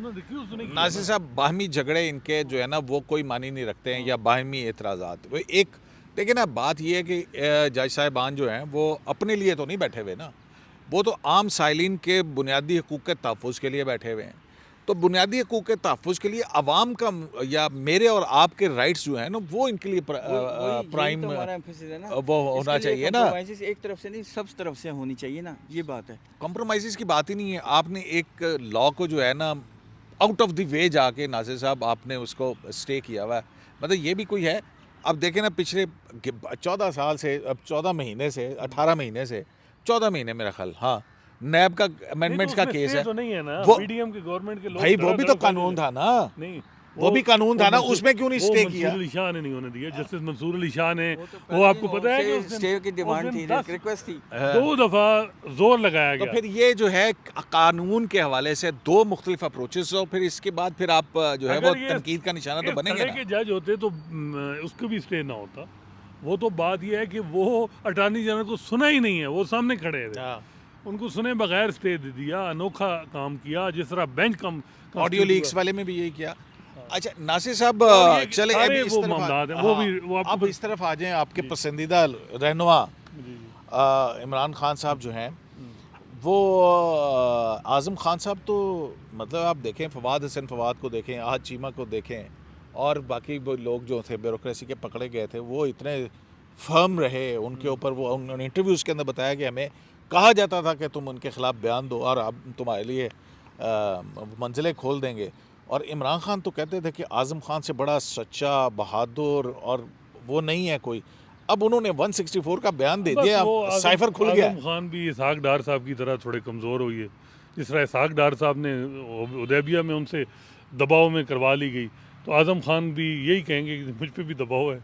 Speaker 2: नासिर साहब, बाहमी झगड़े इनके जो है ना वो कोई मानी नहीं रखते हैं, या बाहमी एतराज़ात। वो एक देखिए ना, बात ये है कि जज साहिबान जो हैं वो अपने लिए तो नहीं बैठे हुए ना, वो तो आम साइलिन के बुनियादी हकूक़ के तहफ़्फ़ुज़ के लिए बैठे हुए हैं। तो बुनियादी हकूक़ के तहफ़्फ़ुज़ के लिए आवाम का या मेरे और आपके राइट्स जो हैं ना वो इनके लिए प्राइम
Speaker 3: तो हमारा emphasis है ना,
Speaker 2: वो होना चाहिए ना।
Speaker 3: compromises एक तरफ से नहीं सब तरफ से होनी चाहिए ना, ये बात है।
Speaker 2: कॉम्प्रोमाइज़ की बात ही नहीं है। आपने एक लॉ को जो है ना आउट ऑफ द वे जाके नासिर साहब आपने उसको स्टे किया हुआ है। मतलब ये भी कोई है। अब देखें ना पिछले 14 साल से, अब 14 महीने से 18 महीने से 14 महीने मेरा ख्याल, हाँ, नैब का अमेंडमेंट्स का केस है।
Speaker 1: तो नहीं है ना,
Speaker 2: वो
Speaker 1: पीडीएम की गवर्नमेंट के लोग
Speaker 2: भाई वो भी तो
Speaker 1: धड़ाधड़
Speaker 2: कानून था ना,
Speaker 1: नहीं,
Speaker 2: वो भी कानून था ना,
Speaker 1: मंसूर-
Speaker 2: उसमें क्यों नहीं
Speaker 1: वो
Speaker 2: स्टे
Speaker 1: मंसूर
Speaker 2: किया?
Speaker 1: अली शाह ने नहीं होने दिया। जस्टिस मंसूर अली शाह ने,
Speaker 3: तो
Speaker 1: वो
Speaker 3: पहले
Speaker 1: आपको
Speaker 3: ही
Speaker 1: पता है कि
Speaker 3: उनसे
Speaker 1: उस दिन-
Speaker 3: स्टे की डिमांड
Speaker 1: उस दिन
Speaker 3: थी,
Speaker 1: 10
Speaker 3: रिक्वेस्ट थी।
Speaker 1: 2 दफ़ा जोर लगाया
Speaker 2: तो
Speaker 1: गया।
Speaker 2: फिर ये जो है कानून के हवाले से दो मुख्तलिफ अप्रोचेस हो, फिर इसके बाद फिर आप जो है वो
Speaker 1: अगर ये
Speaker 2: तनकीद का निशाना तो
Speaker 1: इस
Speaker 2: बनेंगे
Speaker 1: तरह के
Speaker 2: ना।
Speaker 1: जज होते तो उसको भी स्टे ना होता। वो तो बात ये है कि वो अटॉर्नी जनरल को सुना ही नहीं है, वो सामने खड़े थे, उनको सुने बगैर स्टे दे दिया। अनोखा काम किया, जिस तरह बेंच कम
Speaker 2: ऑडियो लीक्स वाले में भी यही किया। अच्छा नासिर साहब
Speaker 1: और ये
Speaker 2: चले
Speaker 1: सारे
Speaker 2: अब इस
Speaker 1: वो
Speaker 2: तरफ
Speaker 1: मामलात हैं, वो
Speaker 2: हाँ,
Speaker 1: भी- वो आपको
Speaker 2: अब इस तरफ आ जाएं। आपके पसंदीदा रहनुमा
Speaker 1: जी,
Speaker 2: इमरान खान साहब जो हैं वो आज़म खान साहब तो मतलब आप देखें फवाद हसन फवाद को देखें, आहद चीमा को देखें और बाकी वो लोग जो थे ब्यूरोक्रेसी के पकड़े गए थे वो इतने फर्म रहे उनके ऊपर। वो उन्होंने इंटरव्यूज़ के अंदर बताया कि हमें कहा जाता था कि तुम उनके ख़िलाफ़ बयान दो और अब तुम्हारे लिए मंजिलें खोल देंगे। और इमरान खान तो कहते थे कि आज़म खान से बड़ा सच्चा बहादुर और वो नहीं है कोई। अब उन्होंने 164 का बयान दे
Speaker 1: बस
Speaker 2: दिया,
Speaker 1: वो
Speaker 2: अब साइफर खुल गया।
Speaker 1: आज़म खान भी इसहाक डार साहब की तरह थोड़े कमज़ोर हुई है। जिस तरह इसहाक डार साहब ने उदैबिया में उनसे दबाव में करवा ली गई, तो आज़म खान भी यही कहेंगे कि मुझ पे भी दबाव है।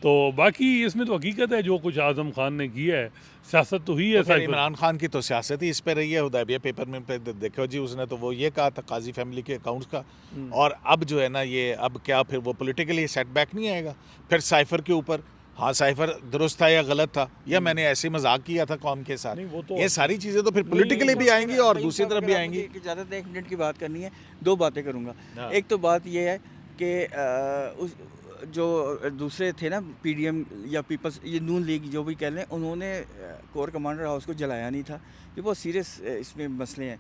Speaker 1: तो बाकी इसमें तो हकीकत है जो कुछ आज़म खान ने किया है, सियासत तो ही है।
Speaker 2: तो फिर इमरान खान की तो सियासत ही इस पे रही है। हुदैबिया पेपर में पे देखो जी, उसने तो वो ये कहा था काजी फैमिली के अकाउंट्स का, और अब जो है ना ये अब क्या फिर वो पॉलिटिकली सेटबैक नहीं आएगा। फिर साइफर के ऊपर, हाँ साइफर दुरुस्त था या गलत था या मैंने ऐसे मजाक किया था कौम के साथ,
Speaker 1: नहीं, वो तो-
Speaker 2: ये सारी चीज़ें तो फिर पॉलिटिकली भी आएंगी और दूसरी तरफ भी आएंगी।
Speaker 3: इजाज़त है, 1 मिनट की बात करनी है, 2 बातें करूँगा।
Speaker 2: हाँ।
Speaker 3: एक तो बात ये है कि उस जो दूसरे थे ना पीडीएम या पीपल्स, ये नून लीग जो भी कह लें, उन्होंने कोर कमांडर हाउस को जलाया नहीं था। ये बहुत सीरियस इसमें मसले हैं।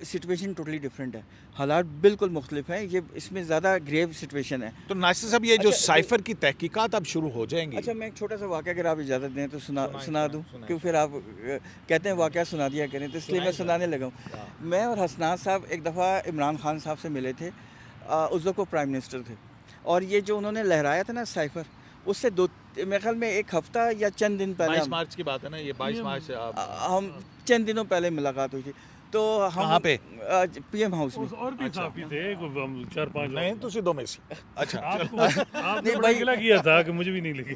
Speaker 3: सिचुएशन टोटली डिफरेंट है, हालात बिल्कुल मुख्तलिफ हैं। ये इसमें ज़्यादा ग्रेव सिचुएशन है।
Speaker 2: तो नासिर साहब ये जो
Speaker 3: अच्छा,
Speaker 2: साइफर की तहकीकात अब शुरू हो जाएंगी।
Speaker 3: अच्छा, मैं एक छोटा सा वाक़या अगर आप इजाज़त दें तो सुना
Speaker 2: सुनाएं,
Speaker 3: दूँ,
Speaker 2: सुनाएं।
Speaker 3: क्योंकि फिर आप कहते हैं वाक़या सुना दिया करें, तो इसलिए मैं सुनाने लगा हूँ। मैं और हसनात साहब एक दफ़ा इमरान खान साहब से मिले थे। उस वक्त वो प्राइम मिनिस्टर थे, और ये जो उन्होंने लहराया था ना साइफर, उससे मेरे ख्याल में 1 हफ़्ता या चंद दिन पहले
Speaker 2: 22 मार्च की बात है ना, ये 22 मार्च से
Speaker 3: हम चंद दिनों पहले मुलाकात हुई थी। तो हम
Speaker 2: कहाँ पे?
Speaker 3: पीएम हाउस में।
Speaker 1: और भी साफी थे 4-5
Speaker 2: नहीं तो दो में से। अच्छा
Speaker 1: आपने
Speaker 3: नहीं
Speaker 1: बड़ा
Speaker 3: भाई-
Speaker 1: गिला किया था कि मुझे भी नहीं लिखी।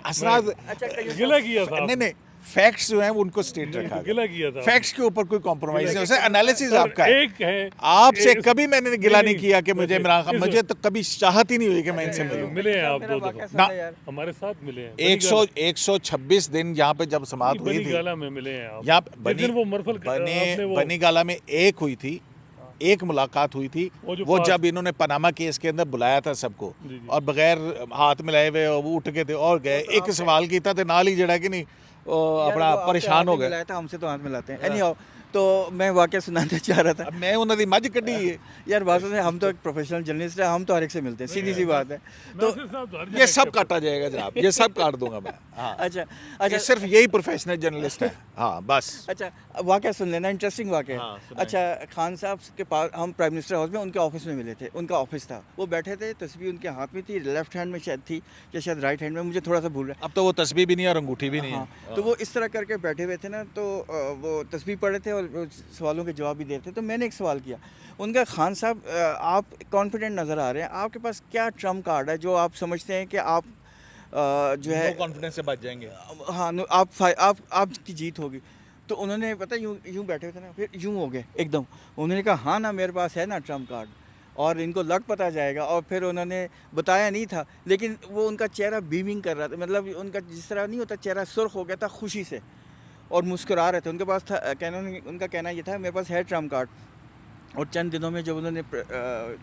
Speaker 2: हसनाद
Speaker 3: अच्छा,
Speaker 1: गिला किया था
Speaker 2: नहीं नहीं फैक्ट्स जो हैं वो उनको स्टेट रखा गया।
Speaker 1: गिला किया था।
Speaker 2: फैक्ट्स के ऊपर कोई कॉम्प्रोमाइज नहीं है, एनालिसिस
Speaker 1: सर,
Speaker 2: आपका है।
Speaker 1: एक है
Speaker 2: आपसे
Speaker 1: इस-
Speaker 2: कभी मैंने गिला नहीं किया कि मुझे
Speaker 1: वैसे-
Speaker 2: इमरान खान,
Speaker 1: इस-
Speaker 2: मुझे तो कभी चाहत ही नहीं हुई कि मैं इनसे मिलूं।
Speaker 1: मिले हैं आप
Speaker 3: मेरा
Speaker 1: 2
Speaker 3: वाक़या
Speaker 1: दफ़ा,
Speaker 3: सुना
Speaker 2: ना-
Speaker 3: यार।
Speaker 1: हमारे साथ मिले हैं।
Speaker 2: 126 दिन यहाँ पे जब समाप्त हुई
Speaker 1: बनी
Speaker 2: थी,
Speaker 1: गाला में मिले हैं आप।
Speaker 2: यहाँ
Speaker 1: जिस दिन वो मरफल आपने वो
Speaker 2: बनी गाला में एक हुई थी, एक मुलाकात हुई थी।
Speaker 1: वो जो
Speaker 2: वो
Speaker 1: पास-
Speaker 2: जब इन्होंने पनामा केस के अंदर बुलाया था सबको,
Speaker 1: जी, जी।
Speaker 2: और बगैर हाथ मिलाए हुए वो उठ के थे और गए, एक सवाल किया था नाल ही जड़ा कि नहीं
Speaker 3: यार,
Speaker 2: अपना
Speaker 3: वो आपसे
Speaker 2: परेशान
Speaker 3: हाथ
Speaker 2: हो
Speaker 3: नहीं
Speaker 2: गए।
Speaker 3: मिलाया था, हमसे तो हाथ मिलाते हैं। एनीहाउ, तो मैं वाक़या सुनाना चाह रहा था।
Speaker 2: अब मैं उन्होंने मज कटी है।
Speaker 3: यार बात है, हम तो एक प्रोफेशनल जर्नलिस्ट है, हम तो हर एक से मिलते हैं, सीधी सी बात है। तो
Speaker 1: नासिर साहब तो हर
Speaker 2: ये
Speaker 1: जगह
Speaker 2: सब काटा जाएगा जनाब, ये सब काट दूंगा मैं। हाँ,
Speaker 3: अच्छा
Speaker 2: ये
Speaker 3: अच्छा
Speaker 2: सिर्फ यही प्रोफेशनल जर्नलिस्ट है। हाँ बस।
Speaker 3: अच्छा, वाक़या सुन लेना, इंटरेस्टिंग वाक़या
Speaker 2: हाँ,
Speaker 3: है।
Speaker 2: सुनाएं।
Speaker 3: अच्छा, खान साहब के पास हम प्राइम मिनिस्टर हाउस में उनके ऑफिस में मिले थे। उनका ऑफिस था, वो बैठे थे, तस्वीर उनके हाथ में थी, लेफ्ट हैंड में शायद थी या शायद राइट हैंड में, मुझे थोड़ा सा भूल रहा
Speaker 2: अब तो वो तस्बीह भी नहीं है और अंगूठी भी
Speaker 3: है।
Speaker 2: नहीं
Speaker 3: हाँ,
Speaker 2: है।
Speaker 3: तो वो इस तरह करके बैठे हुए थे ना, तो वो तस्वीर पढ़ रहे थे और वो सवालों के जवाब भी दे रहे थे। तो मैंने एक सवाल किया उनका, खान साहब आप कॉन्फिडेंट नज़र आ रहे हैं, आपके पास क्या ट्रम्प कार्ड है जो आप समझते हैं कि आप जो है
Speaker 2: कॉन्फिडेंस से बच जाएंगे।
Speaker 3: हाँ आपकी जीत होगी। तो उन्होंने पता यूं बैठे थे ना, फिर यूं हो गए एकदम। उन्होंने कहा हाँ ना, मेरे पास है ना ट्रम्प कार्ड, और इनको लग पता जाएगा। और फिर उन्होंने बताया नहीं था, लेकिन वो उनका चेहरा बीमिंग कर रहा था, मतलब उनका जिस तरह नहीं होता, चेहरा सुर्ख हो गया था खुशी से और मुस्कुरा रहे थे। उनके पास था उनका कहना ये था, मेरे पास है ट्रम्प कार्ड। और चंद दिनों में जब उन्होंने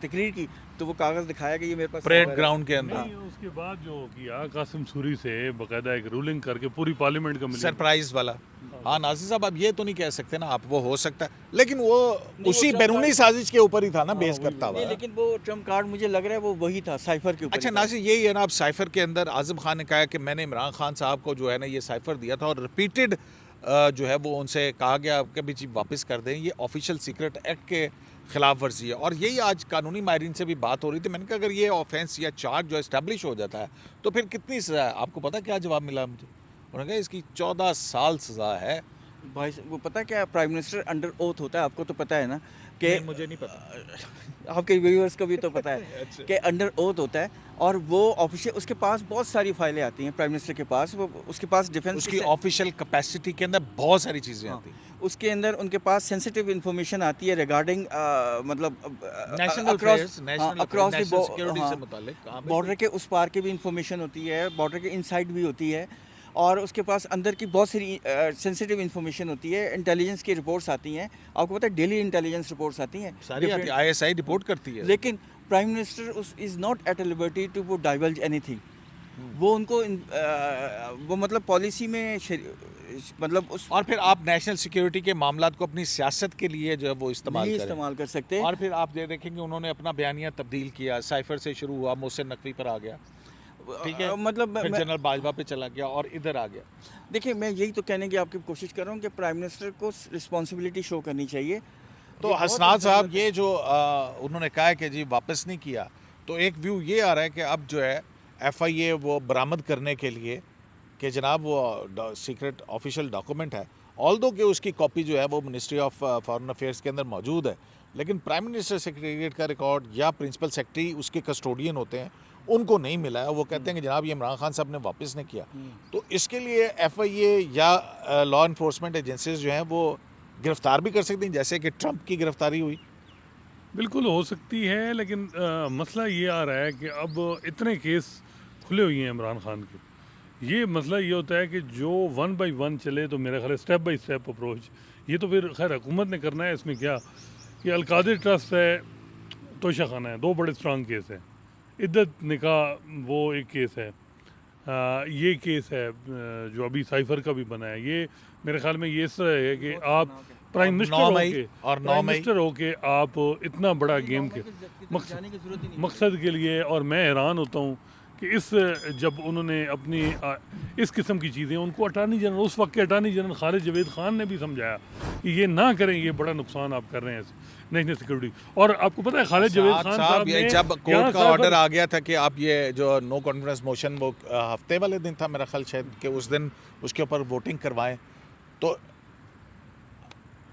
Speaker 3: तकरीर की तो वो कागज़ दिखाया कि ये मेरे पास
Speaker 2: परेड
Speaker 3: server है।
Speaker 2: ग्राउंड के अंदर
Speaker 1: नहीं, उसके बाद जो किया कासिम सूरी से बाकायदा एक रूलिंग करके पूरी पार्लियामेंट का मिली।
Speaker 2: सरप्राइज वाला। हाँ नासिर साहब, अब ये तो नहीं कह सकते ना आप, वो हो सकता है, लेकिन वो
Speaker 3: वो
Speaker 2: उसी
Speaker 3: ट्रम्प
Speaker 2: बैरूनी
Speaker 3: कार्ड-
Speaker 2: साजिश के ऊपर ही था ना बेस करता
Speaker 3: नहीं,
Speaker 2: हुआ।
Speaker 3: लेकिन वो ट्रम्प कार्ड मुझे लग रहा है वो वही था, साइफर के ऊपर
Speaker 2: अच्छा
Speaker 3: ही था।
Speaker 2: नासिर, यही है ना, अब साइफर के अंदर आज़म खान ने कहा कि मैंने इमरान खान साहब को जो है ना ये साइफर दिया था और रिपीटेड जो है वो उनसे कहा गया कि भी जी वापस कर दें, ये ऑफिशियल सीक्रेट एक्ट के खिलाफ वर्जी है। और यही आज कानूनी माहिरीन से भी बात हो रही थी। मैंने कहा अगर ये ऑफेंस या चार्ज जो इस्टेब्लिश हो जाता है तो फिर कितनी सज़ा है? आपको पता क्या जवाब मिला मुझे? उन्होंने कहा इसकी 14 साल सज़ा है।
Speaker 3: भाई वो पता क्या, प्राइम मिनिस्टर अंडर ओथ होता है, आपको तो पता है ना कि
Speaker 2: नहीं, मुझे नहीं पता।
Speaker 3: आपके व्यूअर्स को भी तो पता है
Speaker 2: अच्छा।
Speaker 3: कि अंडर ओथ होता है। और वो ऑफिशियल, उसके पास बहुत सारी फाइलें आती हैं प्राइम मिनिस्टर के पास, वो उसके पास डिफेंस
Speaker 2: उसकी ऑफिशियल कैपेसिटी के अंदर बहुत सारी चीज़ें
Speaker 3: हाँ,
Speaker 2: आती हैं।
Speaker 3: उसके अंदर उनके पास सेंसिटिव इंफॉर्मेशन आती है रिगार्डिंग मतलब
Speaker 2: national affairs, national
Speaker 3: across
Speaker 2: national
Speaker 3: the
Speaker 2: security से मुताल्लिक कहाँ पे?
Speaker 3: बॉर्डर के उस पार की भी इंफॉर्मेशन होती है, बॉर्डर के इनसाइड भी होती है, और उसके पास अंदर की बहुत सारी सेंसिटिव इंफॉर्मेशन होती है। इंटेलिजेंस की रिपोर्ट्स आती हैं, आपको पता है डेली इंटेलिजेंस रिपोर्ट्स आती हैं
Speaker 2: सारी आती है, ISI रिपोर्ट करती है।
Speaker 3: लेकिन prime minister is not at a liberty to वो डाइवल्ज एनीथिंग। वो उनको वो मतलब पॉलिसी में मतलब उस
Speaker 2: और फिर आप नेशनल सिक्योरिटी के मामलात को अपनी सियासत के लिए जो है वो इस्तेमाल
Speaker 3: नहीं
Speaker 2: करें।
Speaker 3: इस्तेमाल कर सकते।
Speaker 2: और फिर आप ये देखेंगे उन्होंने अपना बयानिया तब्दील किया, साइफर से शुरू हुआ, मोहसिन नकवी पर आ गया, ठीक है,
Speaker 3: मतलब
Speaker 2: फिर जनरल बाजवा पे चला गया और इधर आ गया।
Speaker 3: देखिए, मैं यही तो कहने की आपकी कोशिश कर रहा हूँ कि प्राइम मिनिस्टर को रिस्पॉन्सिबिलिटी शो करनी चाहिए।
Speaker 2: तो
Speaker 3: ये बहुत
Speaker 2: हसनाद साहब,
Speaker 3: ज़रूरत
Speaker 2: ये जो उन्होंने कहा है कि जी वापस नहीं किया, तो एक व्यू ये आ रहा है कि अब जो है FIA वो बरामद करने के लिए कि जनाब वो सीक्रेट ऑफिशियल डॉक्यूमेंट है, ऑल्दो कि उसकी कॉपी जो है वो मिनिस्ट्री ऑफ फॉरेन अफेयर्स के अंदर मौजूद है, लेकिन प्राइम मिनिस्टर सेक्रेटरीट का रिकॉर्ड या प्रिंसिपल सेक्रेटरी उसके कस्टोडियन होते हैं, उनको नहीं मिला है। वो कहते हैं कि जनाब ये इमरान खान साहब ने वापस नहीं किया। तो इसके लिए FIA या लॉ इन्फोर्समेंट एजेंसीज जो हैं वो गिरफ्तार भी कर सकती हैं, जैसे कि ट्रंप की गिरफ्तारी हुई।
Speaker 1: बिल्कुल हो सकती है, लेकिन मसला ये आ रहा है कि अब इतने केस खुले हुए हैं इमरान खान के। ये मसला ये होता है कि जो 1 बाई 1 चले तो मेरा ख्याल है स्टेप बाई स्टेप अप्रोच, ये तो फिर खैर हुकूमत ने करना है। इसमें क्या कि अलकादिर ट्रस्ट है, तोशा खाना है, 2 बड़े स्ट्रांग केस हैं। इद्दत निकाह वो एक केस है, ये केस है जो अभी साइफर का भी बना है। ये मेरे ख्याल में ये इस तरह है कि आप प्राइम मिनिस्टर
Speaker 2: 9
Speaker 1: होके
Speaker 2: मई और 9
Speaker 1: प्राइम
Speaker 2: मई
Speaker 1: मिनिस्टर होके आप इतना बड़ा गेम के
Speaker 3: जाने की जरूरत ही नहीं।
Speaker 1: मकसद के लिए, और मैं हैरान होता हूँ कि जब उन्होंने अपनी इस किस्म की चीज़ें, उनको अटार्नी जनरल, उस वक्त के अटार्नी जनरल खालिद जवेद खान ने भी समझाया कि ये ना करें, ये बड़ा नुकसान आप कर रहे हैं नेशनल सिक्योरिटी। और आपको पता है खालिद जवेद खान साहब
Speaker 2: ये
Speaker 1: ने
Speaker 2: जब
Speaker 1: यहाँ
Speaker 2: कोर्ट का
Speaker 1: साइफर-
Speaker 2: ऑर्डर आ गया था कि आप ये जो नो कॉन्फिडेंस मोशन वो हफ्ते वाले दिन था मेरा ख्याल शायद, कि उस दिन उसके ऊपर वोटिंग करवाएं, तो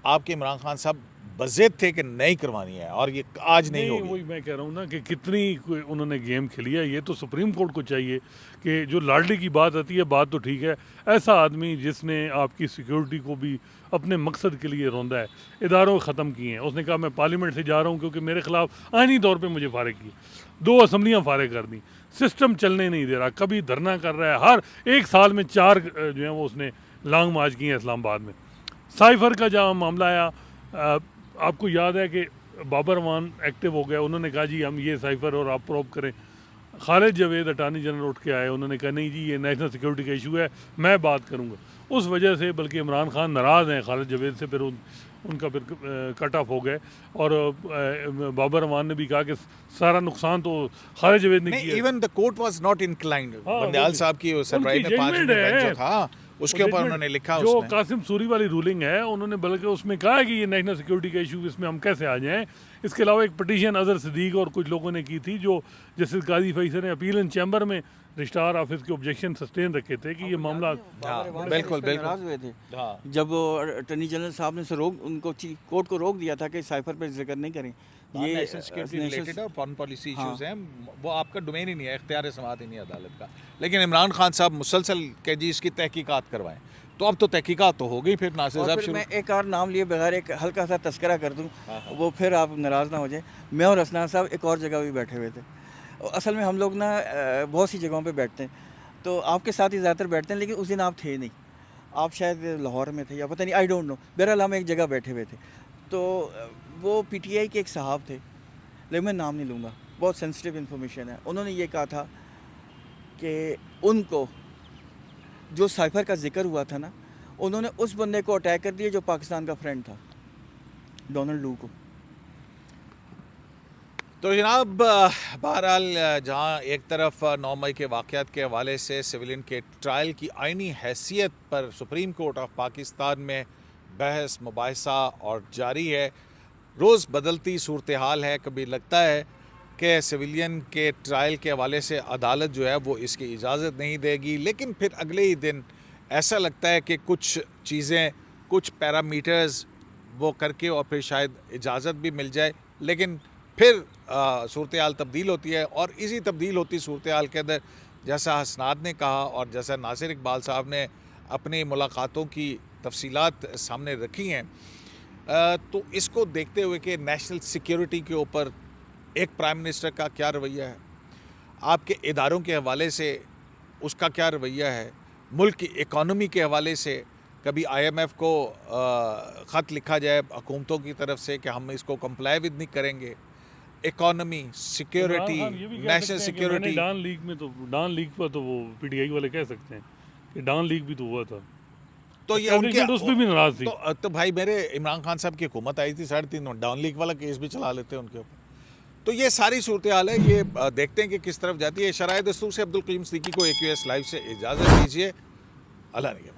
Speaker 2: आपके इमरान खान साहब बज़ेद थे कि नहीं करवानी है, और ये आज नहीं होगी।
Speaker 1: वही मैं कह रहा हूँ ना कि कितनी उन्होंने गेम खेली है। ये तो सुप्रीम कोर्ट को चाहिए कि जो लाडली की बात आती है, बात तो ठीक है, ऐसा आदमी जिसने आपकी सिक्योरिटी को भी अपने मकसद के लिए रौंदा है, इदारों ख़त्म किए हैं, उसने कहा मैं पार्लियामेंट से जा रहा हूँ क्योंकि मेरे खिलाफ आइनी तौर पे मुझे फारिग किए, 2 असम्बलियाँ फारिग कर दी, सिस्टम चलने नहीं दे रहा, कभी धरना कर रहा है, हर 1 साल में 4 जो है वो उसने लॉन्ग मार्च किए हैं इस्लामाबाद में। साइफर का जहाँ मामला आया, आपको याद है कि बाबर अमान एक्टिव हो गया, उन्होंने कहा जी हम ये साइफर और आप प्रोब करें। खालिद जवेद अटार्नी जनरल उठ के आए, उन्होंने कहा नहीं जी ये नेशनल सिक्योरिटी का इशू है, मैं बात करूंगा। उस वजह से बल्कि इमरान खान नाराज़ हैं खालिद जवेद से, फिर उनका फिर कट ऑफ हो गए। और बाबर अमान ने भी कहा कि सारा नुकसान तो खालिद जवेद ने
Speaker 2: नहीं,
Speaker 1: किया।
Speaker 2: Even the court was not inclined.
Speaker 1: हाँ,
Speaker 2: बंदयाल
Speaker 1: वो
Speaker 2: साहब की सरप्राइज
Speaker 1: उनकी
Speaker 2: में 5
Speaker 1: judgment
Speaker 2: मिनट
Speaker 1: है।
Speaker 2: बेंच जो था उसके ऊपर उन्होंने लिखा,
Speaker 1: जो
Speaker 2: उसमें
Speaker 1: कासिम सूरी वाली रूलिंग है, उन्होंने बल्कि उसमें कहा है कि ये नेशनल सिक्योरिटी का इशू, इसमें हम कैसे आ जाएं। इसके अलावा एक पटिशन अजहर सिद्दीक और कुछ लोगों ने की थी, जो जस्टिस काजी फैसल ने अपील इन चैम्बर में रजिस्ट्रार ऑफिस के ऑब्जेक्शन सस्टेन रखे थे कि ये मामला
Speaker 2: हाँ, बिल्कुल बिल्कुल
Speaker 3: नाराज हुए थे
Speaker 2: हाँ।
Speaker 3: जब अटॉर्नी जनरल साहब ने उनको कोर्ट को रोक दिया था कि साइफर पर जिक्र नहीं करें। ये
Speaker 2: नेशनल सिक्योरिटी रिलेटेड और फॉरेन पॉलिसी इश्यूज हैं, वो आपका डोमेन ही नहीं है, इख्तियार समाअत ही नहीं है अदालत का। लेकिन इमरान खान साहब मुसलसल के जी इसकी तहकीकात करवाएं, तो अब तो तहकीकात तो हो गई। फिर नासिर
Speaker 3: और
Speaker 2: साहब
Speaker 3: फिर
Speaker 2: शुरू
Speaker 3: मैं एक और नाम लिए बगैर एक हल्का सा तस्करा कर दूं, वो फिर आप नाराज़ ना हो जाए। मैं और हसनान साहब एक और जगह भी बैठे हुए थे। असल में हम लोग ना बहुत सी जगहों पे बैठते हैं, तो आपके साथ ही ज़्यादातर बैठते हैं, लेकिन उस दिन आप थे नहीं, आप शायद लाहौर में थे या पता नहीं, आई डोंट नो। बहरहाल हम एक जगह बैठे हुए थे, तो वो पीटीआई के एक साहब थे, लेकिन मैं नाम नहीं लूँगा, बहुत सेंसिटिव इन्फॉर्मेशन है। उन्होंने ये कहा था कि उनको जो साइफर का जिक्र हुआ था ना, उन्होंने उस बंदे को अटैक कर दिया जो पाकिस्तान का फ्रेंड था, डोनाल्ड लू को।
Speaker 2: तो जनाब बहरहाल जहाँ एक तरफ 9 मई के वाक़यात के हवाले से सिविलियन के ट्रायल की आइनी हैसियत पर सुप्रीम कोर्ट ऑफ पाकिस्तान में बहस मुबाहिसा और जारी है, रोज़ बदलती सूरत हाल है। कभी लगता है कि सिविलियन के ट्रायल के हवाले से अदालत जो है वो इसकी इजाज़त नहीं देगी, लेकिन फिर अगले ही दिन ऐसा लगता है कि कुछ चीज़ें, कुछ पैरामीटर्स वो करके और फिर शायद इजाज़त भी मिल जाए, लेकिन फिर सूरत हाल तब्दील होती है। और इसी तब्दील होती सूरत हाल के अंदर, जैसा हसनाद ने कहा और जैसा नासिर इकबाल साहब ने अपनी मुलाकातों की तफसीलात सामने रखी हैं, तो इसको देखते हुए कि नेशनल सिक्योरिटी के ऊपर एक प्राइम मिनिस्टर का क्या रवैया है, आपके इदारों के हवाले से उसका क्या रवैया है, मुल्क की इकॉनमी के हवाले से कभी IMF को ख़त लिखा जाए हुकूमतों की तरफ से कि हम इसको कंप्लाई विद नहीं करेंगे, इकॉनमी, सिक्योरिटी, नेशनल सिक्योरिटी।
Speaker 1: डान लीग पर तो वो पीटीआई वाले कह सकते हैं कि डान लीग भी तो हुआ था,
Speaker 2: तो ये उनके
Speaker 1: उस पर भी नाराज थी।
Speaker 2: तो भाई मेरे इमरान खान साहब की हुकूमत आई थी 3.5 डाउन लीग वाला केस भी चला लेते हैं उनके ऊपर। तो ये सारी सूरत हाल है, ये देखते हैं कि किस तरफ जाती है। शराय दस्तूर से अब्दुल करीम सिद्दीकी को AQS लाइव से इजाज़त दीजिए। अल्लाह ने